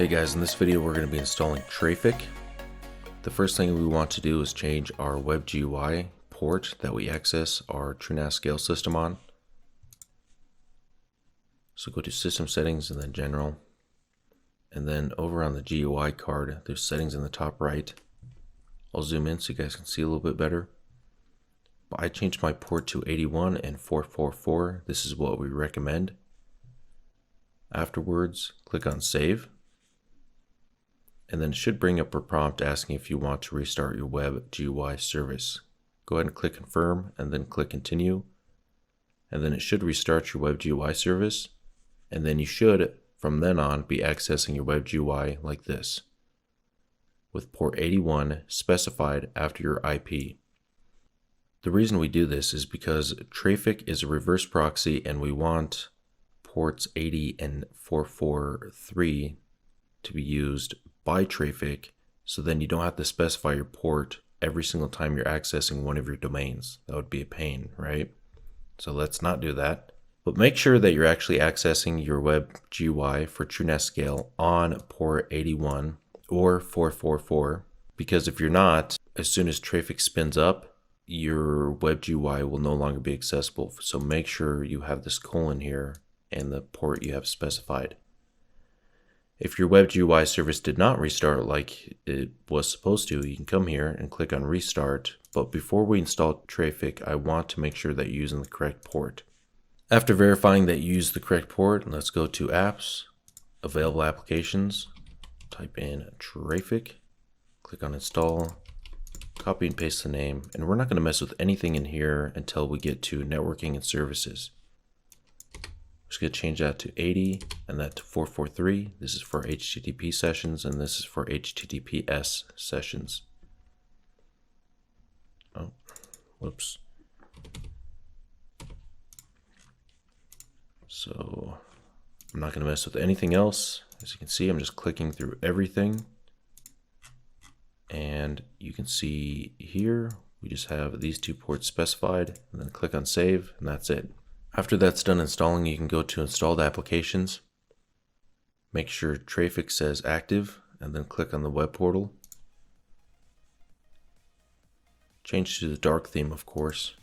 Hey guys, in this video we're going to be installing Traefik. The first thing we want to do is change our web GUI port that we access our TrueNAS SCALE system on. So go to System Settings and then General. And then over on the GUI card, there's settings in the top right. I'll zoom in so you guys can see a little bit better. But I changed my port to 81 and 444. This is what we recommend. Afterwards, click on Save. And then it should bring up a prompt asking if you want to restart your web GUI service. Go ahead and click Confirm and then click Continue. And then it should restart your web GUI service. And then you should, from then on, be accessing your web GUI like this, with port 81 specified after your IP. The reason we do this is because Traefik is a reverse proxy and we want ports 80 and 443 to be used by Traefik, so then you don't have to specify your port every single time you're accessing one of your domains. That would be a pain, right? So let's not do that. But make sure that you're actually accessing your web GUI for TrueNAS SCALE on port 81 or 444, because if you're not, as soon as Traefik spins up, your web GUI will no longer be accessible. So make sure you have this colon here and the port you have specified. If your web GUI service did not restart like it was supposed to, you can come here and click on Restart. But before we install Traefik, I want to make sure that you're using the correct port. After verifying that you use the correct port, let's go to Apps, Available Applications, type in Traefik, click on Install, copy and paste the name, and we're not going to mess with anything in here until we get to Networking and Services. Just going to change that to 80 and that to 443. This is for HTTP sessions and this is for HTTPS sessions. Oh, whoops. So I'm not going to mess with anything else. As you can see, I'm just clicking through everything. And you can see here, we just have these two ports specified, and then click on Save, and that's it. After that's done installing, you can go to Installed Applications. Make sure Traefik says Active, and then click on the web portal. Change to the dark theme, of course.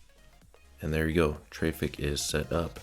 And there you go, Traefik is set up.